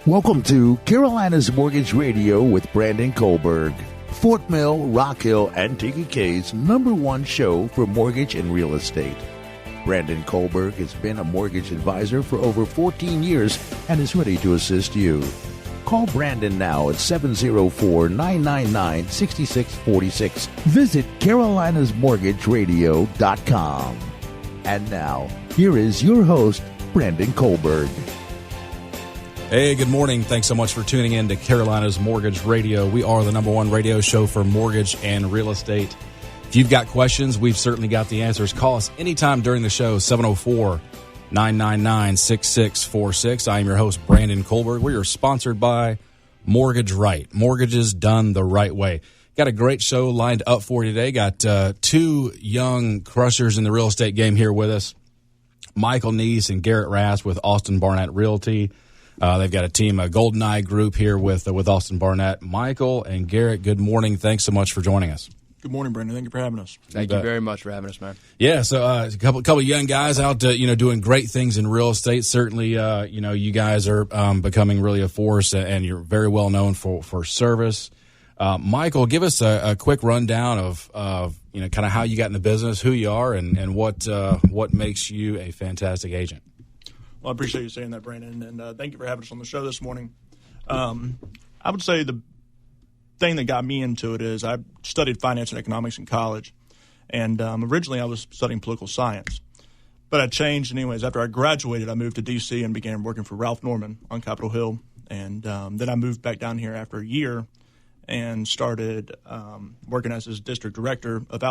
Welcome to Carolina's Mortgage Radio with Brandon Colberg, Fort Mill, Rock Hill, and TKK's #1 show for mortgage and real estate. Brandon Colberg has been a mortgage advisor for over 14 years and is ready to assist you. Call Brandon now at 704-999-6646. Visit carolinasmortgageradio.com. And now, here is your host, Brandon Colberg. Hey, good morning. Thanks so much for tuning in to Carolina's Mortgage Radio. We are the #1 radio show for mortgage and real estate. If you've got questions, we've certainly got the answers. Call us anytime during the show, 704-999-6646. I am your host, Brandon Colberg. We are sponsored by MortgageRight. Mortgages done the right way. Got a great show lined up for you today. Got two young crushers in the real estate game here with us, Michael Neece and Garrett Rast with Austin Barnett Realty. They've got a team, a Goldeneye Group here with Austin Barnett. Michael and Garrett, good morning. Thanks so much for joining us. Good morning, Brandon. Thank you for having us. Thank you very much for having us, man. Yeah, so a couple of young guys out, doing great things in real estate. Certainly, you guys are becoming really a force, and you're very well known for service. Michael, give us a quick rundown of kind of how you got in the business, who you are, and what makes you a fantastic agent. Well, I appreciate you saying that, Brandon, and thank you for having us on the show this morning. I would say the thing that got me into it is I studied finance and economics in college, and originally I was studying political science. But I changed anyways. After I graduated, I moved to D.C. and began working for Ralph Norman on Capitol Hill, and then I moved back down here after a year and started working as his district director of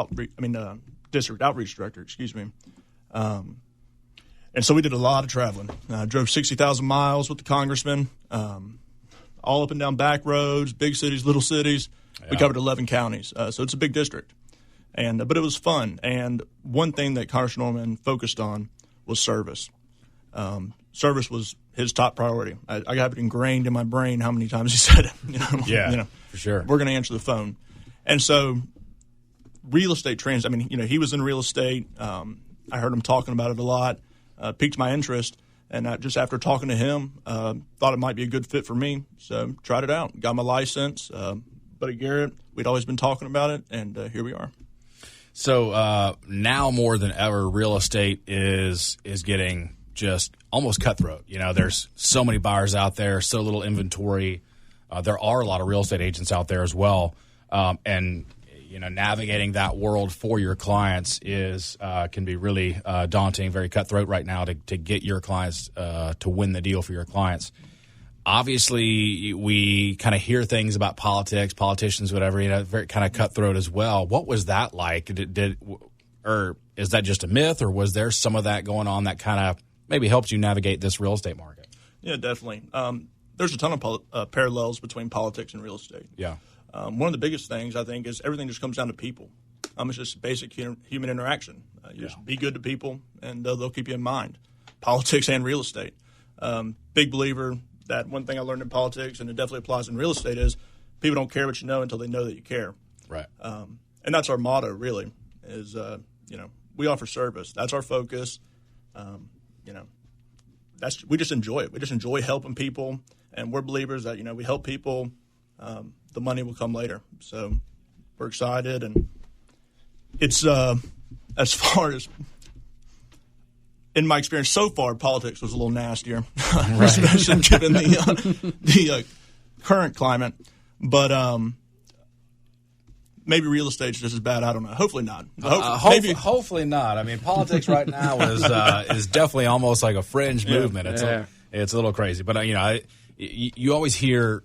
district outreach director, excuse me. And so we did a lot of traveling. Drove 60,000 miles with the congressman, all up and down back roads, big cities, little cities. Yeah. We covered 11 counties, so it's a big district. But it was fun. And one thing that Congressman Norman focused on was service. Service was his top priority. I have it ingrained in my brain how many times he said it. For sure. We're going to answer the phone. And so real estate trends, he was in real estate. I heard him talking about it a lot. Piqued my interest, and just after talking to him, thought it might be a good fit for me, so tried it out. Got my license. But at Garrett, we'd always been talking about it, and here we are. So now more than ever, real estate is getting just almost cutthroat. There's so many buyers out there, so little inventory. There are a lot of real estate agents out there as well, and navigating that world for your clients can be really daunting, very cutthroat right now to get your clients to win the deal for your clients. Obviously, we kind of hear things about politicians, whatever, very kind of cutthroat as well. What was that like? Or is that just a myth, or was there some of that going on that kind of maybe helped you navigate this real estate market? Yeah, definitely. There's a ton of parallels between politics and real estate. Yeah. One of the biggest things, I think, is everything just comes down to people. It's just basic human interaction. Just be good to people, and they'll keep you in mind. Politics and real estate. Big believer that one thing I learned in politics, and it definitely applies in real estate, is people don't care what you know until they know that you care. Right. And that's our motto, really, is, we offer service. That's our focus. We just enjoy it. We just enjoy helping people, and we're believers that, we help people. The money will come later. So we're excited, and it's as far as in my experience so far, politics was a little nastier, especially given the current climate. But maybe real estate's just as bad. I don't know. Hopefully not. Hopefully not. Politics right now is definitely almost like a fringe movement. It's a little crazy, but you always hear.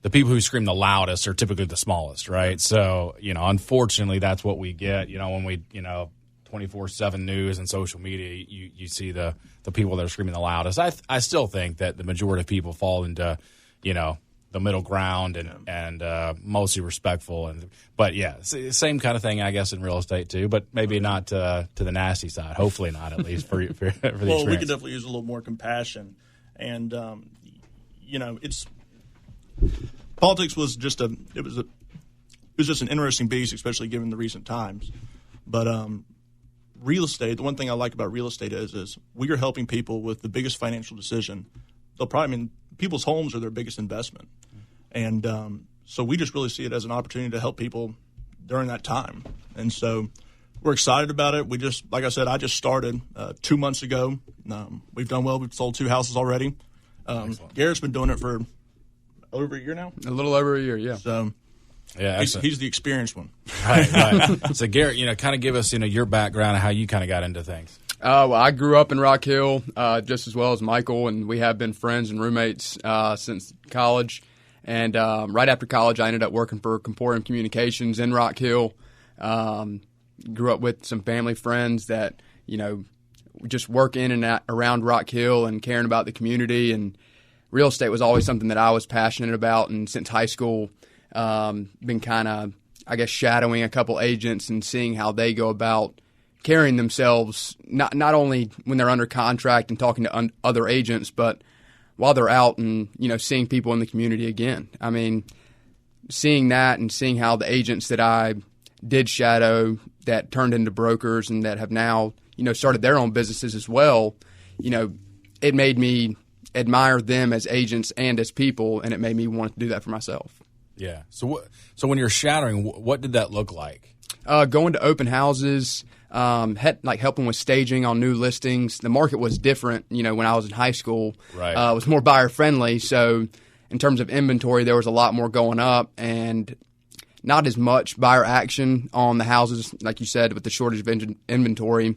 The people who scream the loudest are typically the smallest, right? So, unfortunately, that's what we get. When we, 24/7 news and social media, you see the people that are screaming the loudest. I still think that the majority of people fall into, the middle ground and mostly respectful. But same kind of thing, I guess, in real estate too. But maybe not to the nasty side. Hopefully not, at least for the experience. Well, we could definitely use a little more compassion, and it's. Politics was just an interesting beast, especially given the recent times. But real estate, the one thing I like about real estate is we are helping people with the biggest financial decision. people's homes are their biggest investment. And so we just really see it as an opportunity to help people during that time. And so we're excited about it. We just, like I said, I just started 2 months ago. We've done well. We've sold 2 houses already. Garrett's been doing it for over a year now. A little over a year, yeah. So yeah, he's the experienced one. Right. So Garrett, kind of give us, your background and how you kind of got into things. Well, I grew up in Rock Hill just as well as Michael, and we have been friends and roommates since college. And right after college, I ended up working for Comporium Communications in Rock Hill. Grew up with some family friends that, just work in and around Rock Hill and caring about the community. And real estate was always something that I was passionate about. And since high school, been kind of, shadowing a couple agents and seeing how they go about carrying themselves, not only when they're under contract and talking to other agents, but while they're out and, seeing people in the community again. I mean, seeing that and seeing how the agents that I did shadow that turned into brokers and that have now, started their own businesses as well, it made me admire them as agents and as people, and it made me want to do that for myself. Yeah. So when you're shadowing, what did that look like? Going to open houses, helping with staging on new listings. The market was different, when I was in high school. Right. It was more buyer friendly. So in terms of inventory, there was a lot more going up and not as much buyer action on the houses. Like you said, with the shortage of inventory,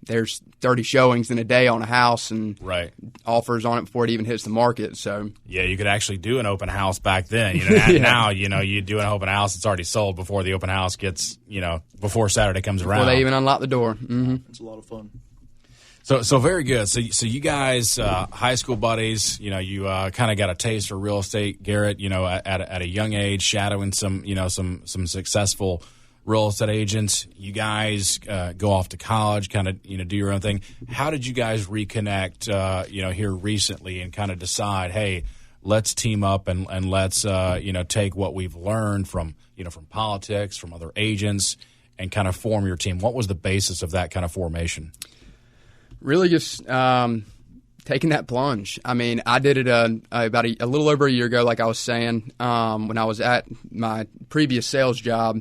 there's 30 showings in a day on a house and right. offers on it before it even hits the market. So yeah, you could actually do an open house back then. Now, you do an open house, it's already sold before the open house gets, before Saturday comes around. Before they even unlock the door. Mm-hmm. It's a lot of fun. So very good. So you guys, high school buddies, you kind of got a taste for real estate, Garrett, at a young age, shadowing some successful real estate agents. You guys go off to college, kind of do your own thing. How did you guys reconnect here recently and kind of decide, hey, let's team up and let's take what we've learned from politics, from other agents, and kind of form your team? What was the basis of that kind of formation? Really just taking that plunge. I mean, I did it about a little over a year ago, like I was saying, when I was at my previous sales job.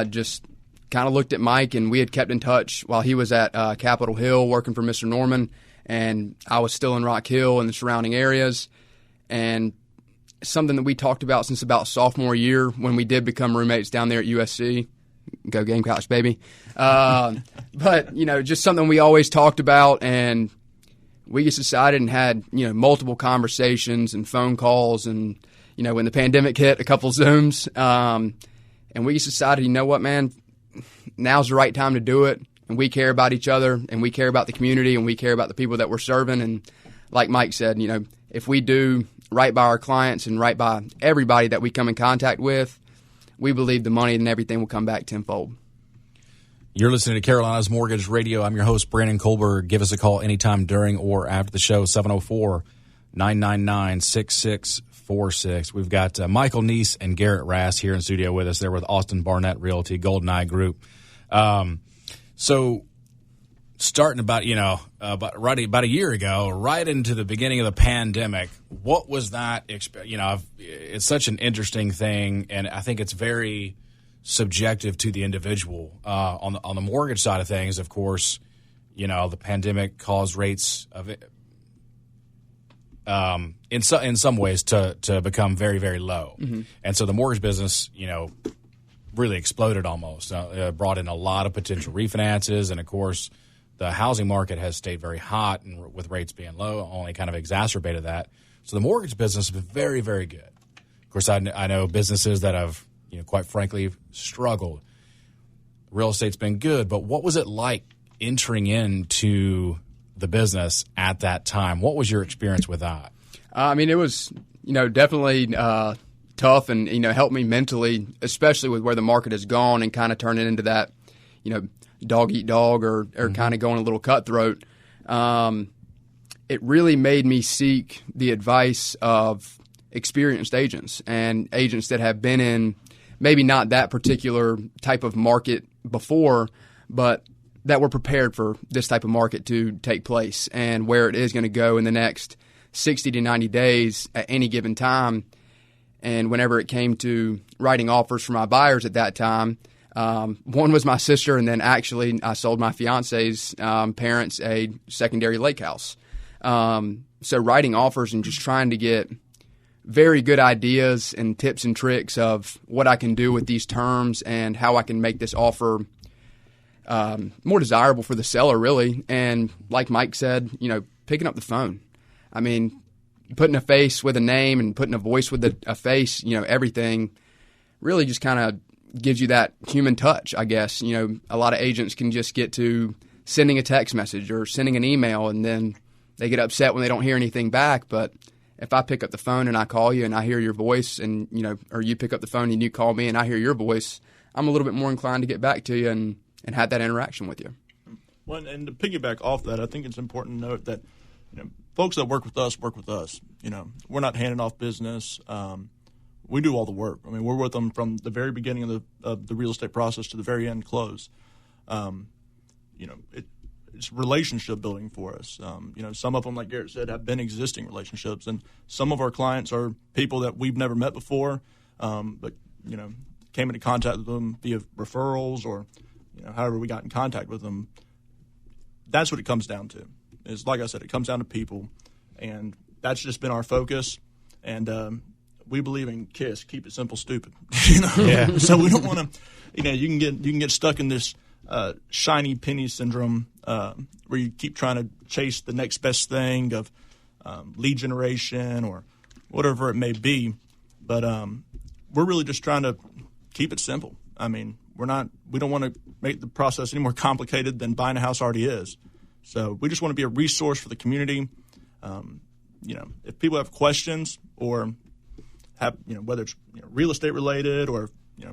Just kind of looked at Mike, and we had kept in touch while he was at Capitol Hill working for Mr. Norman, and I was still in Rock Hill and the surrounding areas. And something that we talked about since about sophomore year when we did become roommates down there at USC. Go Gamecocks, baby. But, just something we always talked about, and we just decided and had, multiple conversations and phone calls and, when the pandemic hit, a couple Zooms. And we just decided, you know what, man, now's the right time to do it. And we care about each other, and we care about the community, and we care about the people that we're serving. And like Mike said, if we do right by our clients and right by everybody that we come in contact with, we believe the money and everything will come back tenfold. You're listening to Carolina's Mortgage Radio. I'm your host, Brandon Colberg. Give us a call anytime during or after the show, 704-999-6646. We've got Michael Neece and Garrett Rast here in studio with us. They're with Austin Barnett Realty, Goldeneye Group. So starting about a year ago, right into the beginning of the pandemic, what was that? It's such an interesting thing, and I think it's very subjective to the individual. On the mortgage side of things, of course, the pandemic caused rates of it, in some ways to become very, very low. Mm-hmm. And so the mortgage business, really exploded almost. Brought in a lot of potential refinances, and of course, the housing market has stayed very hot, and with rates being low, only kind of exacerbated that. So the mortgage business has been very, very good. Of course, I know businesses that have, quite frankly, struggled. Real estate's been good, but what was it like entering into the business at that time? What was your experience with that? It was, definitely tough and, helped me mentally, especially with where the market has gone and kind of turn it into that, dog eat dog or kind of going a little cutthroat. It really made me seek the advice of experienced agents and agents that have been in maybe not that particular type of market before, but that were prepared for this type of market to take place and where it is going to go in the next 60 to 90 days at any given time. And whenever it came to writing offers for my buyers at that time, one was my sister, and then actually I sold my fiance's parents a secondary lake house. So writing offers and just trying to get very good ideas and tips and tricks of what I can do with these terms and how I can make this offer more desirable for the seller, really. And like Mike said, picking up the phone. I mean, putting a face with a name and putting a voice with a face, everything really just kind of gives you that human touch, I guess. A lot of agents can just get to sending a text message or sending an email, and then they get upset when they don't hear anything back. But if I pick up the phone and I call you and I hear your voice, and or you pick up the phone and you call me and I hear your voice, I'm a little bit more inclined to get back to you and have that interaction with you. Well, and to piggyback off that, I think it's important to note that folks that work with us. We're not handing off business. We do all the work. I mean, we're with them from the very beginning of the real estate process to the very end close. It's relationship building for us. Some of them, like Garrett said, have been existing relationships, and some of our clients are people that we've never met before, but came into contact with them via referrals or however we got in contact with them. That's what it comes down to. Is, like I said, it comes down to people, and that's just been our focus. And we believe in KISS, keep it simple, stupid. Yeah. So we don't want to. You can get stuck in this shiny penny syndrome where you keep trying to chase the next best thing of lead generation or whatever it may be. But we're really just trying to keep it simple. I mean, we don't want to make the process any more complicated than buying a house already is. So we just want to be a resource for the community. If people have questions or have, whether it's real estate related or,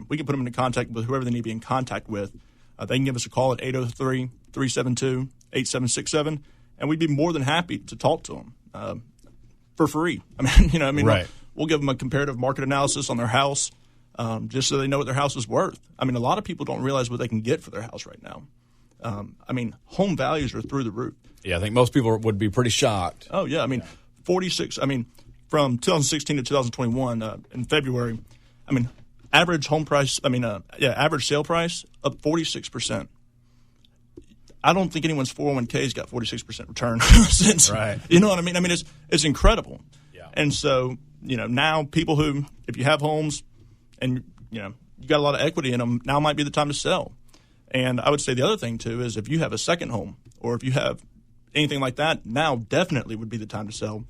we can put them into contact with whoever they need to be in contact with. They can give us a call at 803-372-8767, and we'd be more than happy to talk to them for free. Right. We'll give them a comparative market analysis on their house just so they know what their house is worth. I mean, a lot of people don't realize what they can get for their house right now. Home values are through the roof. Yeah, I think most people would be pretty shocked. Oh, yeah. 46, from 2016 to 2021 in February, average home price, average sale price up 46%. I don't think anyone's 401k's got 46% return since. Right. You know what I mean? It's incredible. Yeah. And so, now people who, if you have homes and, you got a lot of equity in them, now might be the time to sell. And I would say the other thing, too, is if you have a second home or if you have anything like that, now definitely would be the time to sell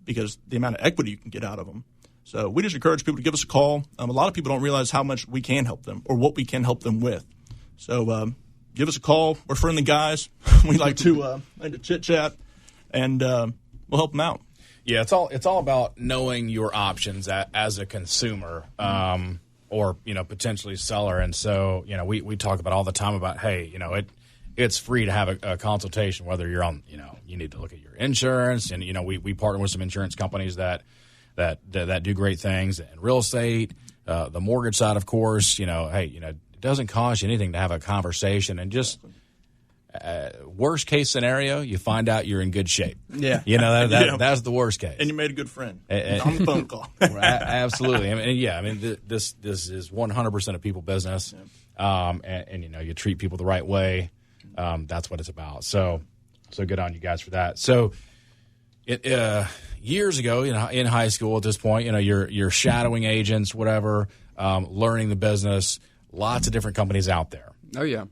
because the amount of equity you can get out of them. So we just encourage people to give us a call. A lot of people don't realize how much we can help them or what we can help them with. So give us a call. We're friendly guys. We like to chit-chat, and we'll help them out. Yeah, it's all about knowing your options as a consumer or potentially seller. And so we talk about all the time about, hey, it's free to have a consultation, whether you're on you need to look at your insurance, and we partner with some insurance companies that do great things in real estate, the mortgage side, of course. It doesn't cost you anything to have a conversation, and just worst case scenario, you find out you're in good shape. Yeah, that's the worst case, and you made a good friend on the phone call. Absolutely. This is 100% a people business, and you treat people the right way. That's what it's about. So good on you guys for that. So. Years ago, in high school at this point, you're shadowing agents, whatever, learning the business, lots of different companies out there. Oh, yeah.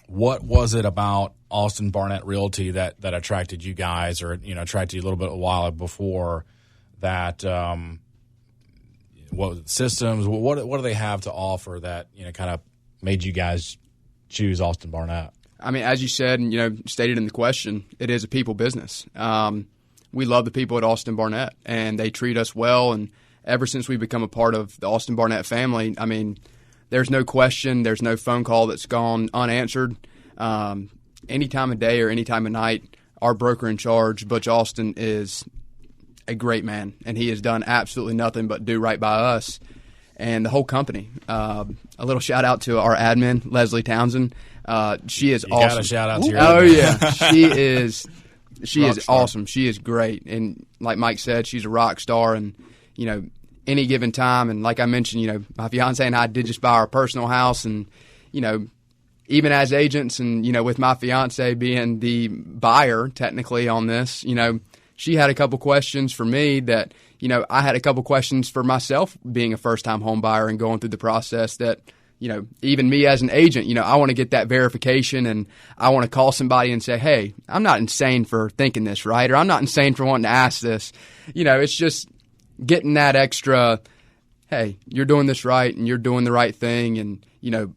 What was it about Austin Barnett Realty that attracted you guys or, attracted you a little bit a while before that, what systems, what do they have to offer that, kind of made you guys choose Austin Barnett? As you said, stated in the question, it is a people business. We love the people at Austin Barnett, and they treat us well. And ever since we've become a part of the Austin Barnett family, there's no question, there's no phone call that's gone unanswered. Any time of day or any time of night, our broker in charge, Butch Austin, is a great man, and he has done absolutely nothing but do right by us and the whole company. A little shout out to our admin, Leslie Townsend. She is awesome. Got a shout out to your Oh, yeah. She is She is awesome. She is great. And like Mike said, she's a rock star. And, any given time, and like I mentioned, my fiance and I did just buy our personal house. And, even as agents and, with my fiance being the buyer technically on this, she had a couple questions for me that, I had a couple questions for myself being a first-time home buyer and going through the process that, even me as an agent, I want to get that verification and I want to call somebody and say, hey, I'm not insane for thinking this, right? Or I'm not insane for wanting to ask this. It's just getting that extra, hey, you're doing this right and you're doing the right thing. And,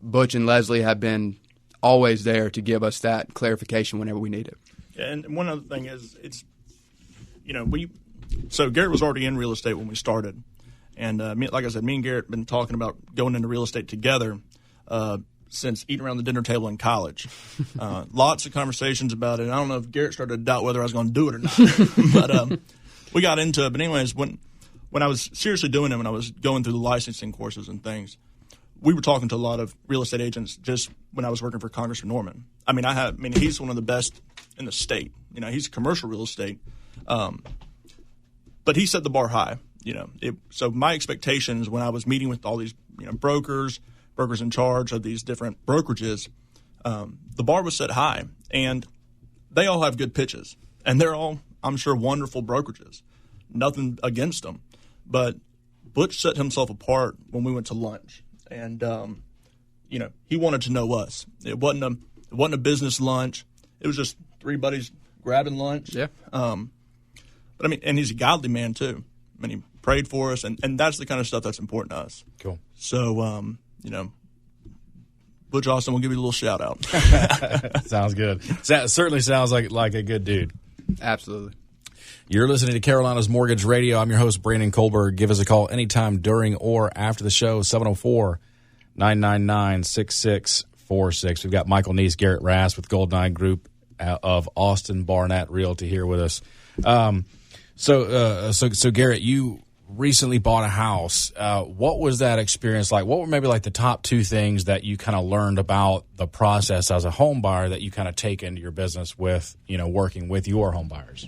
Butch and Leslie have been always there to give us that clarification whenever we need it. Yeah, and one other thing is so Garrett was already in real estate when we started. And like I said, me and Garrett have been talking about going into real estate together since eating around the dinner table in college. Lots of conversations about it. I don't know if Garrett started to doubt whether I was going to do it or not. But we got into it. But anyways, when I was seriously doing it, when I was going through the licensing courses and things, we were talking to a lot of real estate agents just when I was working for Congressman Norman. He's one of the best in the state. He's commercial real estate. But he set the bar high. So my expectations when I was meeting with all these, brokers in charge of these different brokerages, the bar was set high, and they all have good pitches, and they're all, I'm sure, wonderful brokerages. Nothing against them, but Butch set himself apart when we went to lunch, and he wanted to know us. It wasn't a business lunch. It was just three buddies grabbing lunch. Yeah. But and he's a godly man too. He prayed for us, and that's the kind of stuff that's important to us. Cool. So, Butch Austin will give you a little shout out. Sounds good. Certainly sounds like a good dude. Absolutely. You're listening to Carolina's Mortgage Radio. I'm your host, Brandon Colberg. Give us a call anytime during or after the show, 704-999-6646. We've got Michael Neece, Garrett Rast with Goldeneye Group of Austin Barnett Realty here with us. So Garrett, you recently bought a house. What was that experience like? What were maybe like the top two things that you kind of learned about the process as a home buyer that you kind of take into your business with, working with your home buyers?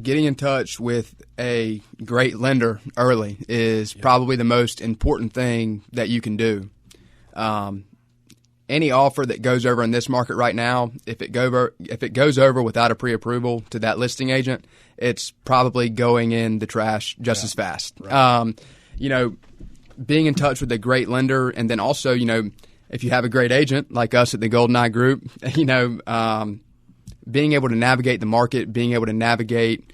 Getting in touch with a great lender early is probably the most important thing that you can do. Any offer that goes over in this market right now, if it goes over without a pre-approval to that listing agent, it's probably going in the trash just as fast. Right. Being in touch with a great lender, and then also, if you have a great agent like us at the Goldeneye Group, being able to navigate the market, being able to navigate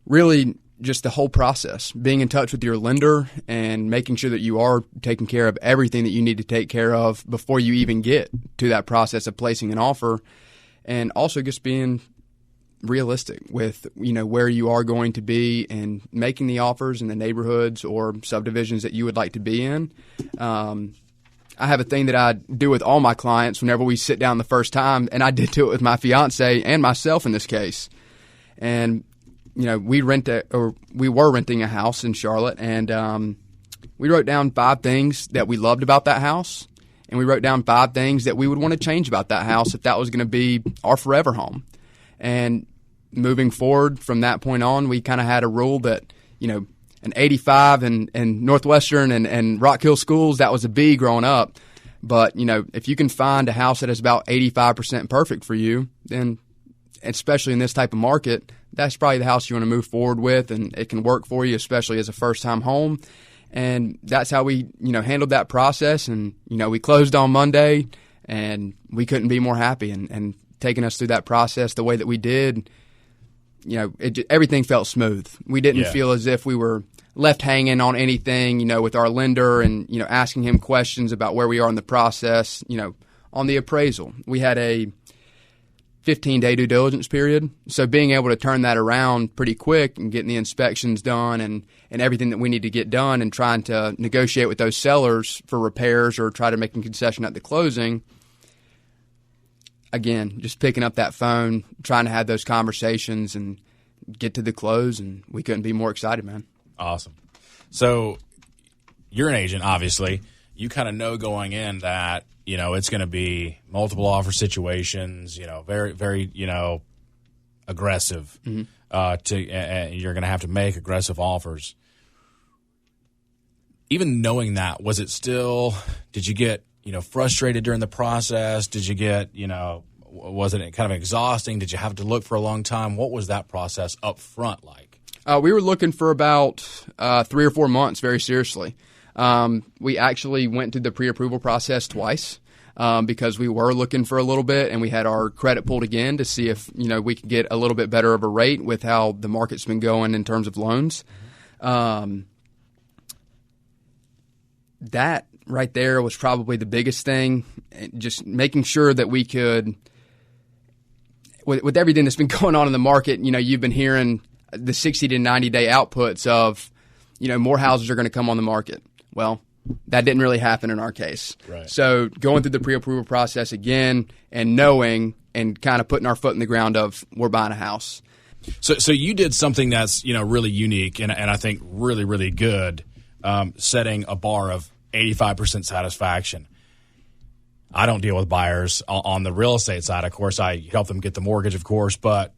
really just the whole process, being in touch with your lender and making sure that you are taking care of everything that you need to take care of before you even get to that process of placing an offer, and also just being realistic with, where you are going to be and making the offers in the neighborhoods or subdivisions that you would like to be in. I have a thing that I do with all my clients whenever we sit down the first time, and I did do it with my fiance and myself in this case. And we were renting a house in Charlotte, and we wrote down 5 things that we loved about that house, and we wrote down 5 things that we would want to change about that house if that was going to be our forever home. And moving forward from that point on, we kind of had a rule that, an 85 in Northwestern and Rock Hill schools, that was a B growing up. But, if you can find a house that is about 85% perfect for you, then especially in this type of market, that's probably the house you want to move forward with, and it can work for you, especially as a first-time home. And that's how we, handled that process. And, we closed on Monday, and we couldn't be more happy. And taking us through that process the way that we did, everything felt smooth. We didn't feel as if we were left hanging on anything, with our lender and, asking him questions about where we are in the process, on the appraisal. We had a 15-day due diligence period. So being able to turn that around pretty quick and getting the inspections done and everything that we need to get done and trying to negotiate with those sellers for repairs or try to make a concession at the closing. Again, just picking up that phone, trying to have those conversations and get to the close, and we couldn't be more excited, man. Awesome. So you're an agent, obviously. You kind of know going in that, it's going to be multiple offer situations, very, very, aggressive. You're going to have to make aggressive offers. Even knowing that, was it still? Did you get frustrated during the process? Did you get was it kind of exhausting? Did you have to look for a long time? What was that process up front like? We were looking for about 3 or 4 months, very seriously. We actually went through the pre-approval process twice because we were looking for a little bit, and we had our credit pulled again to see if we could get a little bit better of a rate with how the market's been going in terms of loans. That right there was probably the biggest thing, just making sure that we could, with everything that's been going on in the market, you've been hearing the 60 to 90-day outputs of, more houses are going to come on the market. Well, that didn't really happen in our case. Right. So going through the pre-approval process again and knowing and kind of putting our foot in the ground of we're buying a house. So you did something that's really unique and I think really, really good, setting a bar of 85% satisfaction. I don't deal with buyers on the real estate side. Of course, I help them get the mortgage, of course. But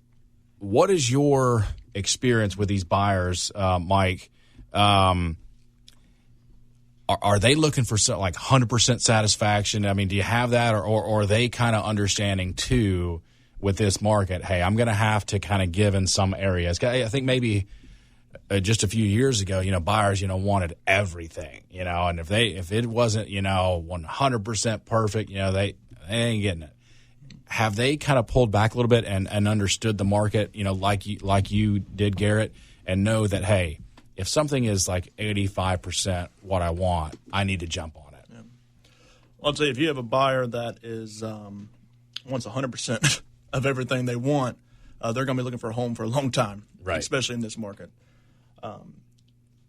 what is your experience with these buyers, Mike? Are they looking for 100% satisfaction? I mean, do you have that, or are they kind of understanding too with this market? Hey, I'm going to have to kind of give in some areas. I think maybe just a few years ago, buyers, wanted everything, and if it wasn't, 100% perfect, they ain't getting it. Have they kind of pulled back a little bit and understood the market, like you did, Garrett, and know that, hey, if something is like 85% what I want, I need to jump on it? Yeah. Well, I'd say if you have a buyer that is wants 100% of everything they want, they're going to be looking for a home for a long time, right? Especially in this market.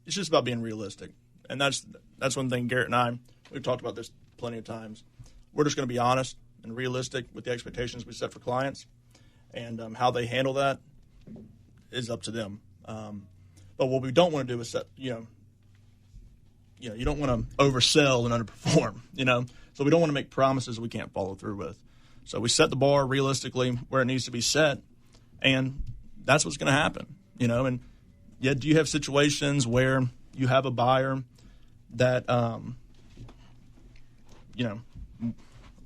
It's just about being realistic, and that's one thing. Garrett and I, we've talked about this plenty of times. We're just going to be honest and realistic with the expectations we set for clients, and how they handle that is up to them. But what we don't want to do is set, you don't want to oversell and underperform, So we don't want to make promises we can't follow through with. So we set the bar realistically where it needs to be set, and that's what's going to happen, And yet, do you have situations where you have a buyer that,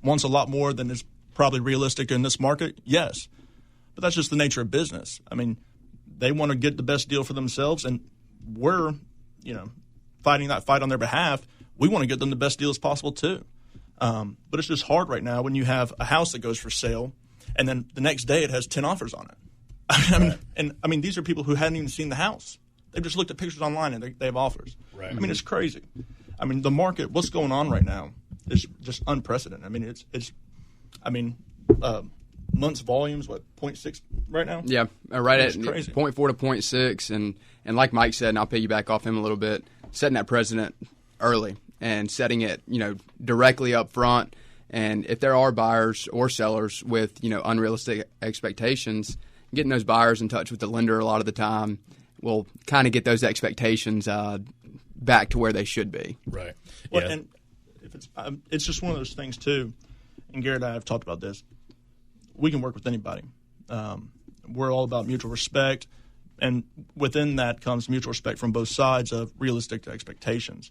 wants a lot more than is probably realistic in this market? Yes. But that's just the nature of business. I mean, they want to get the best deal for themselves, and we're, fighting that fight on their behalf. We want to get them the best deal as possible, too. But it's just hard right now when you have a house that goes for sale, and then the next day it has 10 offers on it. I mean, these are people who hadn't even seen the house. They've just looked at pictures online and they have offers. Right. I mean, it's crazy. I mean, the market, what's going on right now is just unprecedented. I mean, months volumes, 0.6 right now? Yeah, right at crazy. 0.4 to 0.6. And like Mike said, and I'll piggyback off him a little bit, setting that precedent early and setting it, directly up front. And if there are buyers or sellers with, unrealistic expectations, getting those buyers in touch with the lender a lot of the time will kind of get those expectations back to where they should be. Right. Well, Yeah. and if it's just one of those things too. And Garrett and I have talked about this. We can work with anybody. We're all about mutual respect, and within that comes mutual respect from both sides of realistic expectations.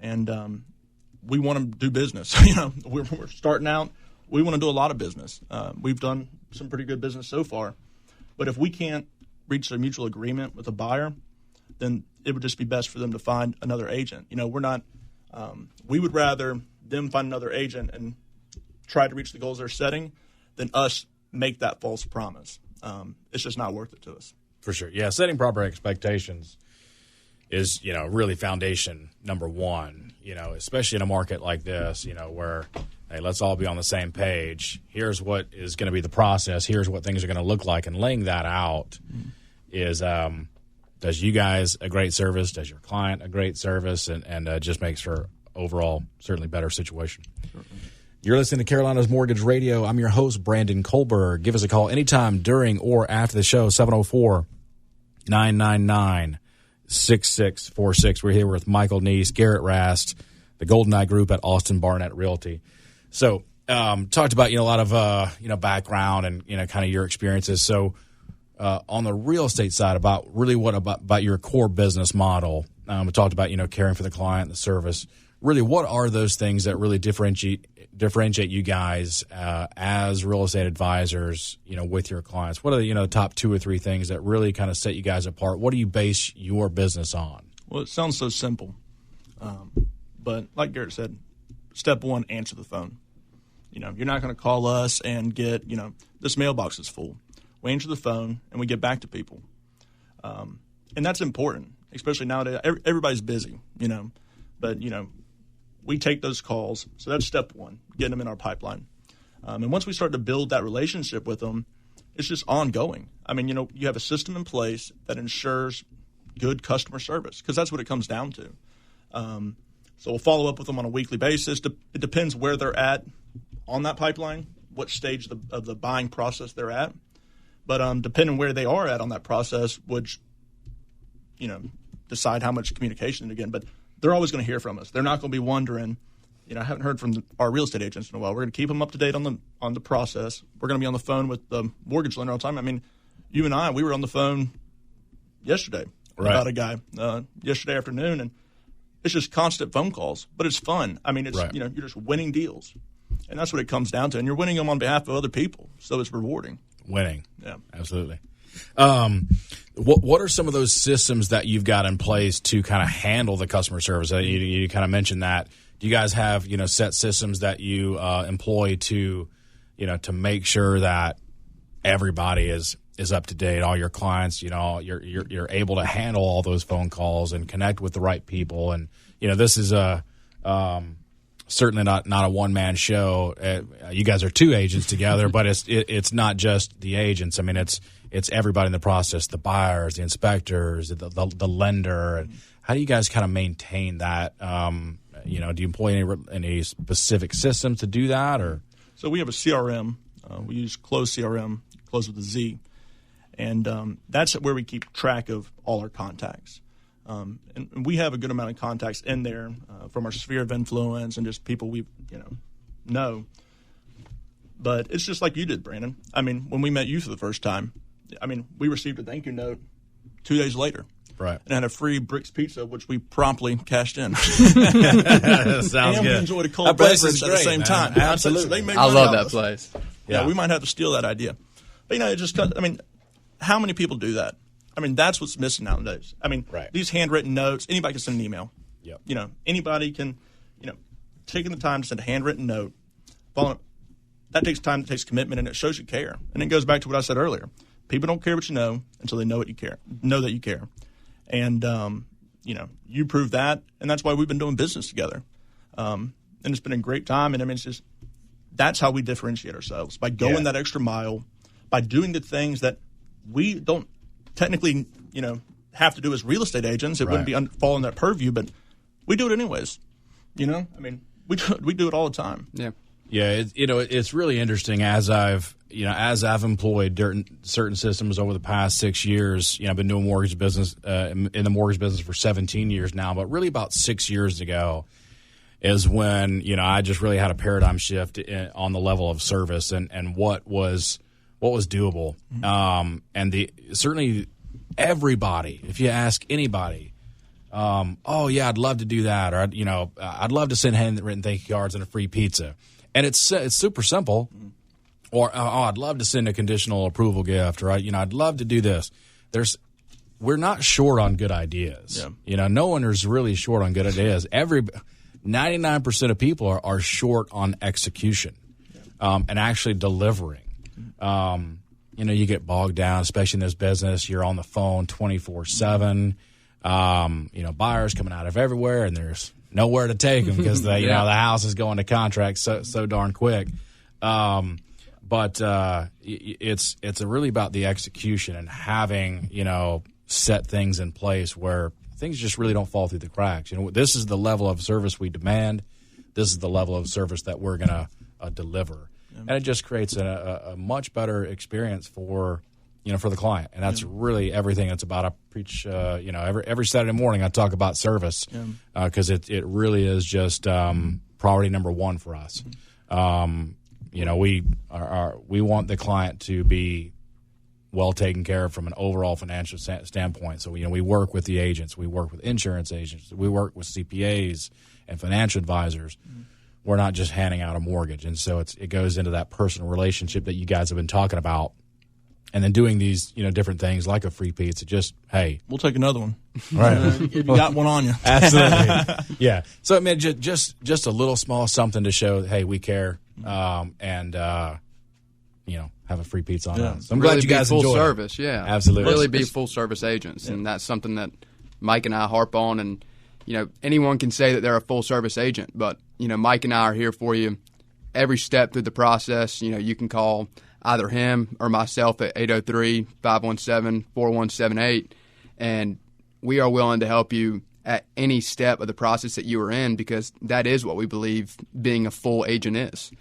And we want to do business. We're starting out. We want to do a lot of business. We've done some pretty good business so far. But if we can't reach a mutual agreement with a buyer, then it would just be best for them to find another agent. We're not. We would rather them find another agent and try to reach the goals they're setting than us make that false promise. It's just not worth it to us. For sure. Yeah, setting proper expectations is, really foundation number one, especially in a market like this, where, hey, let's all be on the same page. Here's what is going to be the process. Here's what things are going to look like. And laying that out is does you guys a great service, does your client a great service, and just makes for overall certainly better situation. You're listening to Carolina's Mortgage Radio. I'm your host, Brandon Colberg. Give us a call anytime during or after the show, 704-999-6646. We're here with Michael Neece, Garrett Rast, the Goldeneye Group at Austin Barnett Realty. So talked about, a lot of, background and, kind of your experiences. So on the real estate side about your core business model. We talked about, caring for the client, the service. Really, what are those things that really differentiate you guys as real estate advisors, with your clients? What are the top 2 or 3 things that really kind of set you guys apart? What do you base your business on? Well, it sounds so simple, but like Garrett said, step 1, answer the phone. You're not going to call us and get, this mailbox is full. We answer the phone and we get back to people, and that's important, especially nowadays. Everybody's busy, but we take those calls. So that's step 1, getting them in our pipeline. And once we start to build that relationship with them, it's just ongoing. I mean, you have a system in place that ensures good customer service, because that's what it comes down to. So we'll follow up with them on a weekly basis. It depends where they're at on that pipeline, what stage of the buying process they're at. But depending where they are at on that process, which, decide how much communication again. But they're always going to hear from us. They're not going to be wondering, I haven't heard from our real estate agents in a while. We're going to keep them up to date on the process. We're going to be on the phone with the mortgage lender all the time. I mean, you and I, we were on the phone yesterday about a guy yesterday afternoon, and it's just constant phone calls. But it's fun. I mean, it's you're just winning deals, and that's what it comes down to. And you're winning them on behalf of other people, so it's rewarding. Winning, yeah, absolutely. What are some of those systems that you've got in place to kind of handle the customer service? You kind of mentioned that. Do you guys have set systems that you employ to make sure that everybody is up to date, all your clients, you're able to handle all those phone calls and connect with the right people? And this is certainly not a one-man show. You guys are 2 agents together, but it's not just the agents. I mean, it's everybody in the process, the buyers, the inspectors, the lender. And how do you guys kind of maintain that? Do you employ any specific systems to do that? Or so we have a CRM. We use Close CRM, Close with a Z. And that's where we keep track of all our contacts. And we have a good amount of contacts in there from our sphere of influence and just people we know. But it's just like you did, Brandon. I mean, when we met you for the first time, we received a thank you note 2 days later. Right. And had a free Bricks pizza, which we promptly cashed in. Sounds and good. We enjoyed a cold beverage at the same time. Absolutely. I love that place. Yeah, we might have to steal that idea. But, it just, how many people do that? That's what's missing nowadays. These handwritten notes, anybody can send an email. Yep. Anybody can, taking the time to send a handwritten note, that takes time, it takes commitment, and it shows you care. And it goes back to what I said earlier. People don't care what you know until they know that you care. And, you prove that, and that's why we've been doing business together. And it's been a great time, and it's just, that's how we differentiate ourselves, by going that extra mile, by doing the things that we don't technically, have to do as real estate agents. It wouldn't be fall in that purview, but we do it anyways. We do it all the time. Yeah. Yeah, it's really interesting as I've employed certain systems over the past 6 years. I've been doing mortgage business in the mortgage business for 17 years now, but really about 6 years ago is when I just really had a paradigm shift on the level of service and what was doable. Mm-hmm. And certainly everybody, if you ask anybody, I'd love to do that, or I'd love to send handwritten thank you cards and a free pizza. And it's super simple. Or, I'd love to send a conditional approval gift, or, I'd love to do this. We're not short on good ideas. Yeah. No one is really short on good ideas. 99% of people are short on execution, and actually delivering. You get bogged down, especially in this business. You're on the phone 24/7. Buyers coming out of everywhere, and there's nowhere to take them because the house is going to contract so darn quick. But it's really about the execution and having set things in place where things just really don't fall through the cracks. This is the level of service we demand. This is the level of service that we're going to deliver, and it just creates a much better experience for the client. And that's really everything it's about. I preach, every Saturday morning I talk about service because it really is just priority number one for us. We want the client to be well taken care of from an overall financial standpoint. So, we work with the agents. We work with insurance agents. We work with CPAs and financial advisors. Mm-hmm. We're not just handing out a mortgage. And so it goes into that personal relationship that you guys have been talking about. And then doing these, different things like a free pizza, just, hey. We'll take another one. Right. If you got one on you. Absolutely. Yeah. So, I mean, just a little small something to show, hey, we care, and have a free pizza on us. I'm glad you guys full enjoy service, it. yeah. Absolutely. Really be full-service agents, and that's something that Mike and I harp on. And, anyone can say that they're a full-service agent, but, Mike and I are here for you every step through the process. You can call either him or myself at 803-517-4178, and we are willing to help you at any step of the process that you are in, because that is what we believe being a full agent is.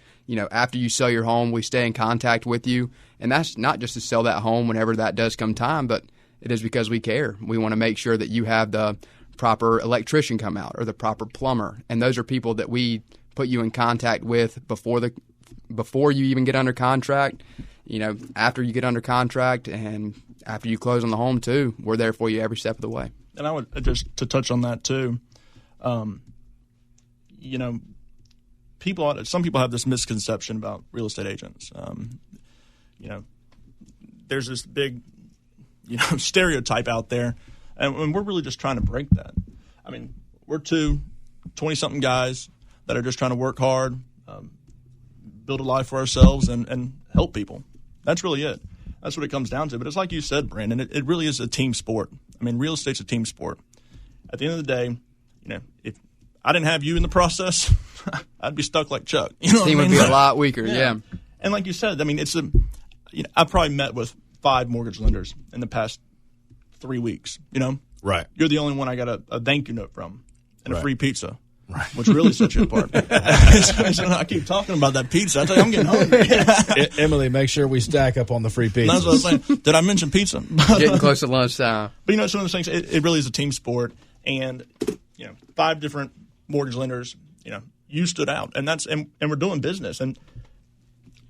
After you sell your home, we stay in contact with you, and that's not just to sell that home whenever that does come time, but it is because we care. We want to make sure that you have the proper electrician come out or the proper plumber, and those are people that we put you in contact with before you even get under contract, after you get under contract, and after you close on the home too. We're there for you every step of the way. And I would just to touch on that too. Some people have this misconception about real estate agents. There's this big, stereotype out there, and we're really just trying to break that. I mean, we're 20-something guys that are just trying to work hard, build a life for ourselves, and help people. That's really it. That's what it comes down to. But it's like you said, Brandon, it really is a team sport. I mean, real estate's a team sport. At the end of the day, if I didn't have you in the process, I'd be stuck like Chuck. Team would be a lot weaker, yeah. And like you said, I mean, I've probably met with 5 mortgage lenders in the past 3 weeks, Right. You're the only one I got a thank you note from and a free pizza. Right. Which really sets you apart. So I keep talking about that pizza. I tell you, I'm getting hungry. Emily, make sure we stack up on the free pizza. That's what I was saying. Did I mention pizza? Getting close to lunchtime. But some of those things, it really is a team sport. And 5 different mortgage lenders, you stood out, and we're doing business, and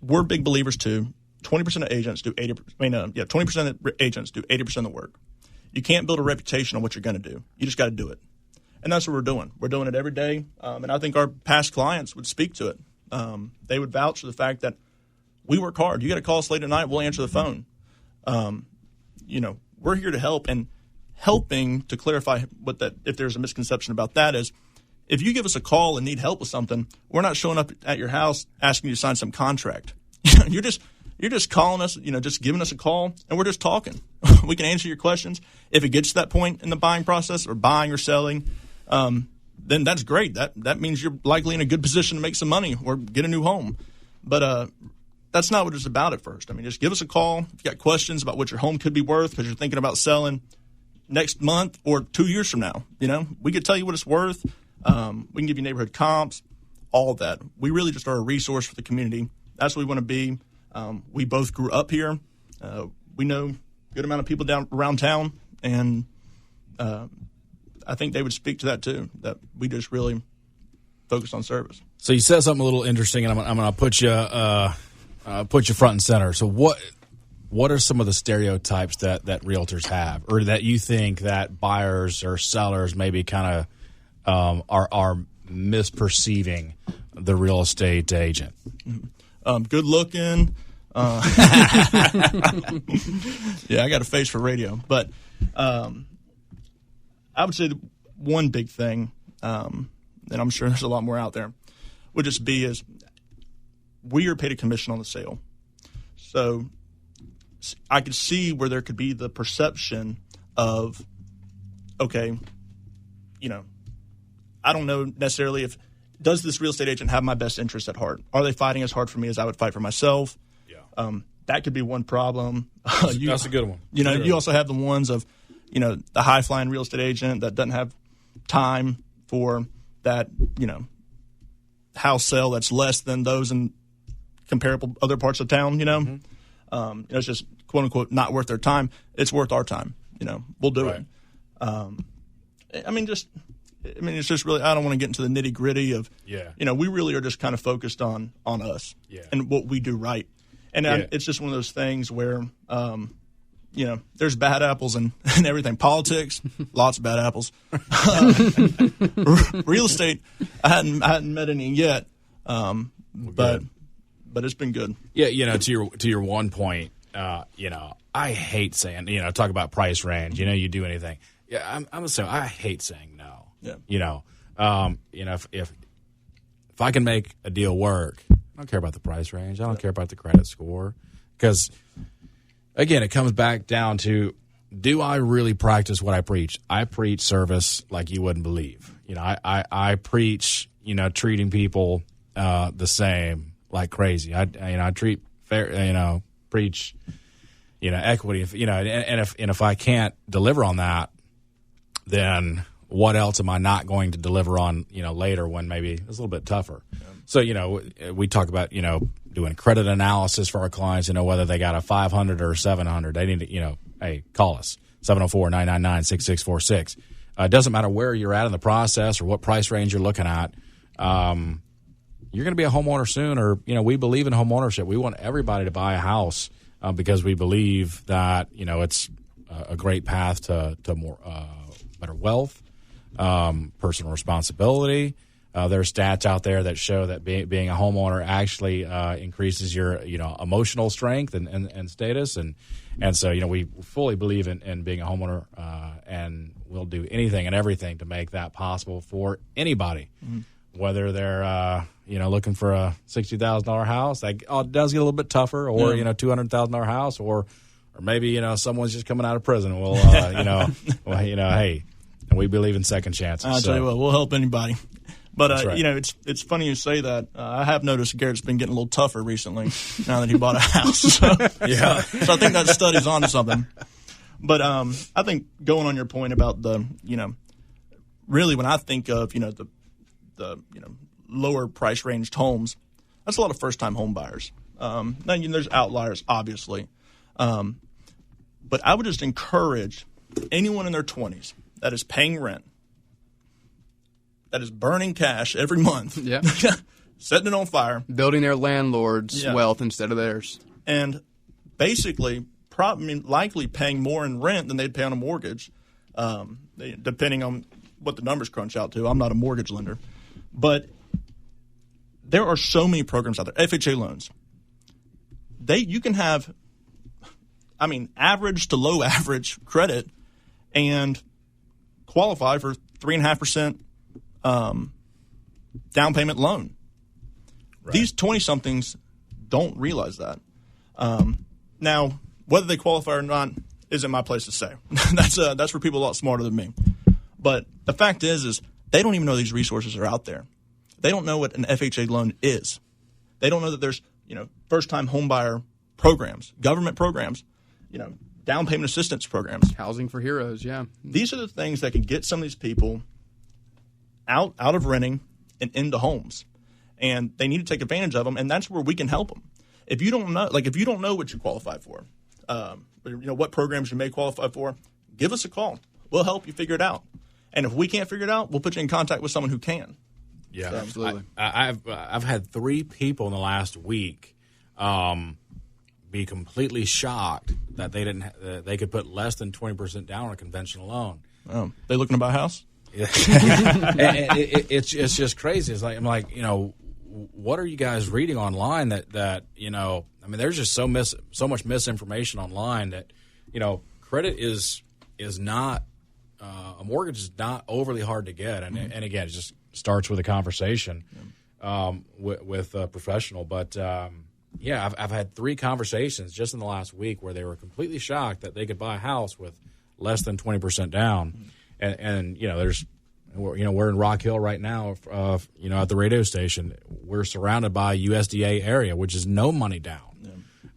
we're big believers too. 20% of agents do 20% of agents do 80% of the work. You can't build a reputation on what you're going to do. You just got to do it. And that's what we're doing. We're doing it every day. And I think our past clients would speak to it. They would vouch for the fact that we work hard. You got to call us late at night, we'll answer the phone. We're here to help. And helping, to clarify if there's a misconception about that, is if you give us a call and need help with something, we're not showing up at your house asking you to sign some contract. You're just calling us, just giving us a call, and we're just talking. We can answer your questions. If it gets to that point in the buying process, or buying or selling, then that's great. That means you're likely in a good position to make some money or get a new home. But that's not what it's about at first. I mean, just give us a call. If you got questions about what your home could be worth because you're thinking about selling next month or 2 years from now, we could tell you what it's worth. We can give you neighborhood comps, all of that. We really just are a resource for the community. That's what we want to be. We both grew up here. We know a good amount of people down around town, and I think they would speak to that too, that we just really focus on service. So you said something a little interesting, and I'm going to put you front and center. So what are some of the stereotypes that realtors have, or that you think that buyers or sellers maybe kind of are misperceiving the real estate agent? Good looking. Yeah, I got a face for radio, but I would say the one big thing, and I'm sure there's a lot more out there, would just be is we are paid a commission on the sale. So I could see where there could be the perception of, okay, I don't know necessarily does this real estate agent have my best interest at heart? Are they fighting as hard for me as I would fight for myself? Yeah. That could be one problem. That's a good one. You also have the ones of, the high-flying real estate agent that doesn't have time for that, house sale that's less than those in comparable other parts of town, Mm-hmm. It's just, quote-unquote, not worth their time. It's worth our time. We'll do it. It's just really, I don't want to get into the nitty gritty of, we really are just kind of focused on us and what we do right. And it's just one of those things where, there's bad apples and everything. Politics, lots of bad apples. Real estate, I hadn't met any yet, but it's been good. Yeah, to your one point, I hate saying, talk about price range. You do anything. Yeah, I'm gonna say I hate saying no. Yeah. If I can make a deal work, I don't care about the price range. I don't care about the credit score, because again, it comes back down to, do I really practice what I preach? I preach service like you wouldn't believe. I preach, treating people the same like crazy. I treat fair, preach, equity. And if I can't deliver on that, then what else am I not going to deliver on, later when maybe it's a little bit tougher? Yeah. So, we talk about, doing credit analysis for our clients, whether they got a 500 or 700. They need to, hey, call us, 704-999-6646. It doesn't matter where you're at in the process or what price range you're looking at. You're going to be a homeowner soon, or, we believe in home ownership. We want everybody to buy a house because we believe that, it's a great path to more better wealth, personal responsibility. There are stats out there that show that being a homeowner actually increases your emotional strength and status, and so we fully believe in being a homeowner, and we'll do anything and everything to make that possible for anybody, whether they're looking for a $60,000 house. That does get a little bit tougher, or $200,000 house, or maybe someone's just coming out of prison. Well, hey, and we believe in second chances. I'll tell you what, we'll help anybody. But, right. It's funny you say that. I have noticed Garrett's been getting a little tougher recently now that he bought a house. So, yeah. So I think that study's on to something. But I think going on your point about the, really when I think of, the lower price ranged homes, that's a lot of first-time home buyers. Now, there's outliers, obviously. But I would just encourage anyone in their 20s that is paying rent, that is burning cash every month, setting it on fire, building their landlord's wealth instead of theirs, and basically likely paying more in rent than they'd pay on a mortgage, depending on what the numbers crunch out to. I'm not a mortgage lender, but there are so many programs out there. FHA loans, you can have, average to low average credit and qualify for 3.5%. Down payment loan. Right. These 20-somethings don't realize that. Now, whether they qualify or not isn't my place to say. That's for people a lot smarter than me. But the fact is they don't even know these resources are out there. They don't know what an FHA loan is. They don't know that there's first-time homebuyer programs, government programs, down payment assistance programs, housing for heroes. Yeah, these are the things that can get some of these people out of renting and into homes, and they need to take advantage of them, and that's where we can help them. If you don't know what you qualify for, what programs you may qualify for, give us a call. We'll help you figure it out, and if we can't figure it out, we'll put you in contact with someone who can. Yeah, so, absolutely. I've had 3 people in the last week be completely shocked that they could put less than 20% down on a conventional loan. Oh, they looking to buy a house? It's just crazy. It's like, I'm like, what are you guys reading online that there's just so much misinformation online that credit is not a mortgage is not overly hard to get, and again, it just starts with a conversation with a professional. But I've had 3 conversations just in the last week where they were completely shocked that they could buy a house with less than 20% down. And we're in Rock Hill right now, at the radio station. We're surrounded by USDA area, which is no money down.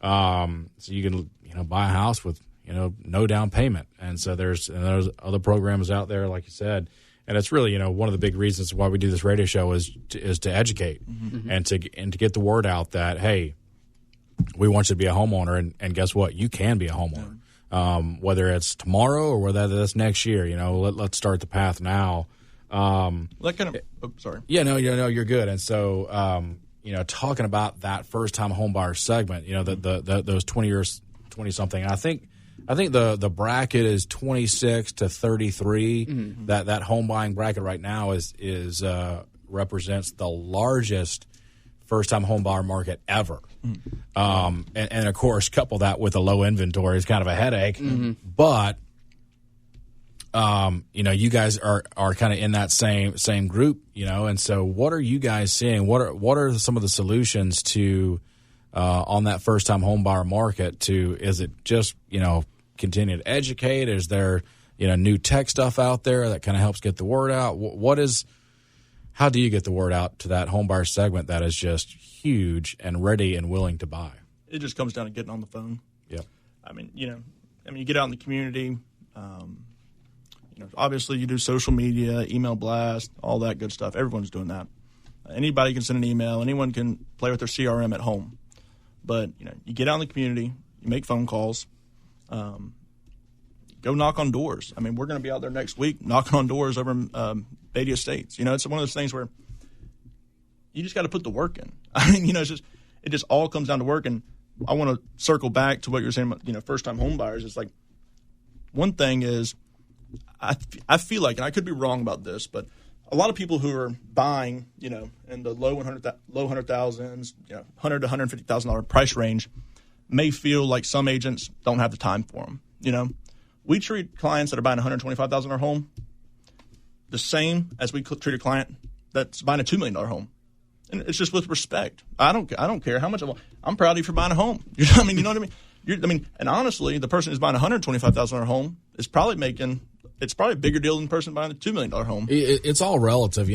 Yeah. So you can buy a house with no down payment. And so there's other programs out there, like you said. And it's really one of the big reasons why we do this radio show is to educate and to get the word out that, hey, we want you to be a homeowner, and guess what, you can be a homeowner. Whether it's tomorrow or whether that's next year, let's start the path now. Sorry. Yeah, no, you're good. And so, talking about that first-time homebuyer segment, those 20 something, and I think I think the bracket is 26 to 33. Mm-hmm. That home buying bracket right now is represents the largest first-time home buyer market ever. Mm-hmm. And of course, couple that with a low inventory is kind of a headache. Mm-hmm. But you guys are kind of in that same group, and so what are you guys seeing? What are some of the solutions to on that first-time home buyer market? Is it just continue to educate? Is there new tech stuff out there that kind of helps get the word out? How do you get the word out to that home buyer segment that is just huge and ready and willing to buy? It just comes down to getting on the phone. Yep. You get out in the community. Obviously you do social media, email blast, all that good stuff. Everyone's doing that. Anybody can send an email. Anyone can play with their CRM at home. But, you get out in the community, you make phone calls, go knock on doors. We're going to be out there next week knocking on doors over in Beatty Estates. It's one of those things where you just got to put the work in. It just all comes down to work. And I want to circle back to what you were saying about, first-time home buyers. It's like one thing is I feel like, and I could be wrong about this, but a lot of people who are buying, in the low hundred thousands, $100,000 to $150,000 price range, may feel like some agents don't have the time for them. We treat clients that are buying $125,000 home the same as we treat a client that's buying a $2 million home, and it's just with respect. I don't care how much I'm proud of you for buying a home. You know what I mean? And honestly, the person who's buying a $125,000 home is probably making. It's probably a bigger deal than the person buying a $2 million home. It's all relative,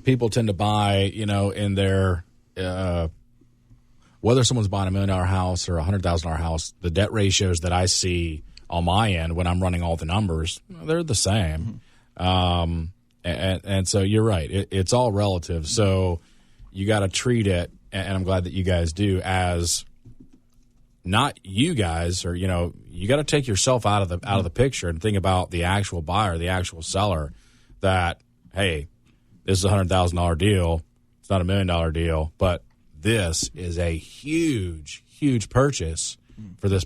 people tend to buy, in their whether someone's buying $1 million house or a $100,000 house, the debt ratios that I see on my end when I'm running all the numbers, they're the same. Mm-hmm. And so you're right. It's all relative. So you got to treat it, and I'm glad that you guys do, as not you guys, or you got to take yourself out of the picture and think about the actual buyer, the actual seller. That, hey, this is a $100,000 deal. It's not $1 million deal, but this is a huge purchase for this